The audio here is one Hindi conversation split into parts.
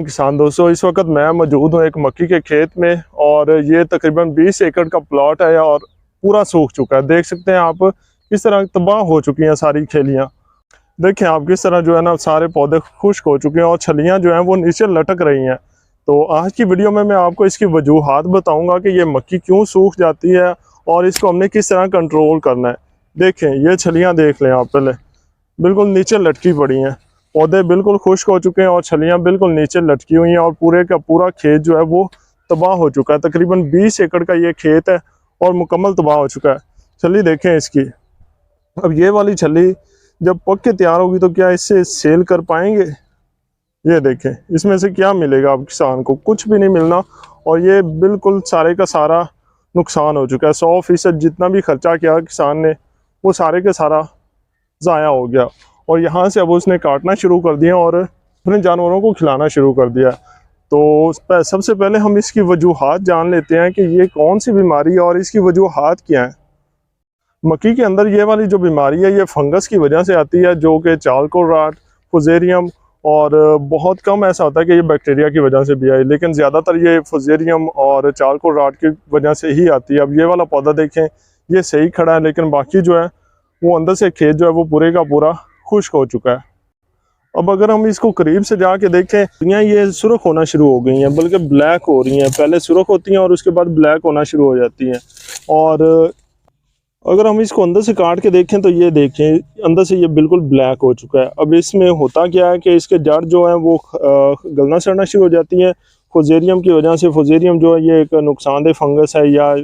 किसान दोस्तों, इस वक्त मैं मौजूद हूँ एक मक्की के खेत में और ये तकरीबन 20 एकड़ का प्लॉट है और पूरा सूख चुका है। देख सकते हैं आप किस तरह तबाह हो चुकी हैं सारी खेलियाँ। देखें आप किस तरह जो है ना सारे पौधे खुश्क हो चुके हैं और छलियाँ जो हैं वो नीचे लटक रही हैं। तो आज की वीडियो में मैं आपको इसकी वजूहात बताऊँगा कि ये मक्की क्यों सूख जाती है और इसको हमने किस तरह कंट्रोल करना है। देखें ये छलियाँ देख लें आप, पहले बिल्कुल नीचे लटकी पड़ी हैं, पौधे बिल्कुल खुश्क हो चुके हैं और छलियां बिल्कुल नीचे लटकी हुई हैं और पूरे का पूरा खेत जो है वो तबाह हो चुका है। तकरीबन 20 एकड़ का ये खेत है और मुकम्मल तबाह हो चुका है। छली देखें इसकी। अब ये वाली छली जब पक के तैयार होगी तो क्या इससे सेल कर पाएंगे? ये देखें इसमें से क्या मिलेगा अब किसान को? कुछ भी नहीं मिलना और ये बिल्कुल सारे का सारा नुकसान हो चुका है। 100% जितना भी खर्चा किया किसान ने वो सारे का सारा ज़ाया हो गया और यहाँ से अब उसने काटना शुरू कर दिया और अपने जानवरों को खिलाना शुरू कर दिया। तो सबसे पहले हम इसकी वजूहात जान लेते हैं कि ये कौन सी बीमारी है और इसकी वजूहात क्या है। मक्की के अंदर ये वाली जो बीमारी है ये फंगस की वजह से आती है, जो कि चारकोल रॉट, फुजेरियम, और बहुत कम ऐसा होता है कि ये बैक्टीरिया की वजह से भी आई, लेकिन ज़्यादातर ये फुजेरियम और चारकोल रॉट की वजह से ही आती है। अब ये वाला पौधा देखें, ये सही खड़ा है लेकिन बाकी जो है वो अंदर से खेत जो है वो पूरे का पूरा खुश्क हो चुका है। अब अगर हम इसको करीब से जाके देखें, ये सुर्ख होना शुरू हो गई हैं, बल्कि ब्लैक हो रही हैं। पहले सुर्ख होती हैं और उसके बाद ब्लैक होना शुरू हो जाती हैं। और अगर हम इसको अंदर से काट के देखें तो ये देखें अंदर से ये बिल्कुल ब्लैक हो चुका है। अब इसमें होता क्या है कि इसके जड़ जो है वो गलना सड़ना शुरू हो जाती हैं फुजेरियम की वजह से। फुजेरियम जो है ये एक नुकसानदेह फंगस है या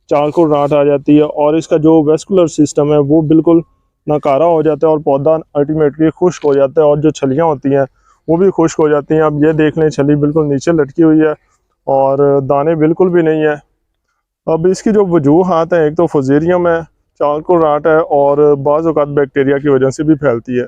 चारकोल रॉट आ जाती है और इसका जो वेस्कुलर सिस्टम है वो बिल्कुल नाकारा हो जाता है और पौधा अल्टीमेटली खुश्क हो जाता है और जो छलियाँ होती हैं वो भी खुश्क हो जाती हैं। अब ये देख लें छली बिल्कुल नीचे लटकी हुई है और दाने बिल्कुल भी नहीं है। अब इसकी जो वजूहात हैं, एक तो फुजेरियम है, चारकोल रॉट है और बाज़ औक़ात बैक्टीरिया की वजह से भी फैलती है।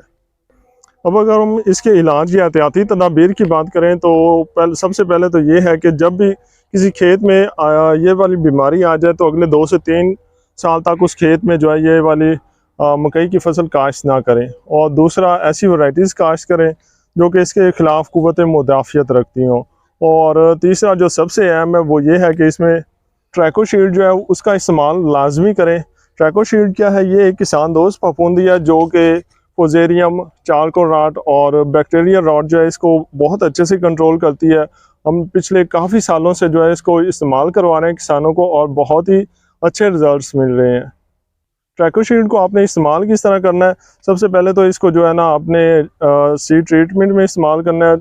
अब अगर हम इसके इलाज या एहतियाती तदाबीर की बात करें तो सबसे पहले तो ये है कि जब भी किसी खेत में ये वाली बीमारी आ जाए तो अगले 2 से 3 साल तक उस खेत में जो है ये वाली मकई की फसल काश्त ना करें और दूसरा ऐसी वैरायटीज़ काश्त करें जो कि इसके ख़िलाफ़ क़ुव्वत मुदाफ़ियत रखती हों। और तीसरा जो सबसे अहम है वो ये है कि इसमें ट्रैकोशील्ड जो है उसका इस्तेमाल लाजमी करें। ट्रैकोशील्ड क्या है? ये एक किसान दोस्त फफूंदी है जो कि फुजेरियम, चारकोल रॉट और बैक्टीरिया रॉट जो है इसको बहुत अच्छे से कंट्रोल करती है। हम पिछले काफ़ी सालों से जो है इसको इस्तेमाल करवा रहे हैं किसानों को और बहुत ही अच्छे रिजल्ट्स मिल रहे हैं। ट्रैकोशील्ड को आपने इस्तेमाल किस तरह करना है? सबसे पहले तो इसको जो है ना आपने सीड ट्रीटमेंट में इस्तेमाल करना है।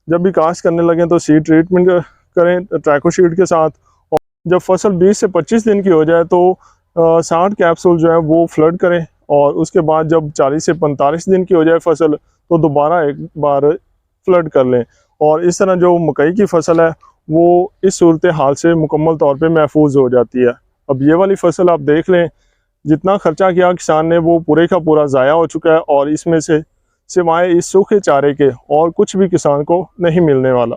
जब भी काश्त करने लगें तो सीड ट्रीटमेंट करें ट्रैकोशील्ड के साथ। और जब फसल 20 से 25 दिन की हो जाए तो 60 कैप्सूल जो है वो फ्लड करें और उसके बाद जब 40 से 45 दिन की हो जाए फसल तो दोबारा एक बार फ्लड कर लें। और इस तरह जो मकई की फसल है वो इस सूरत हाल से मुकम्मल तौर पे महफूज हो जाती है। अब ये वाली फसल आप देख लें, जितना खर्चा किया किसान ने वो पूरे का पूरा ज़ाया हो चुका है और इसमें से सिवाय इस सूखे चारे के और कुछ भी किसान को नहीं मिलने वाला।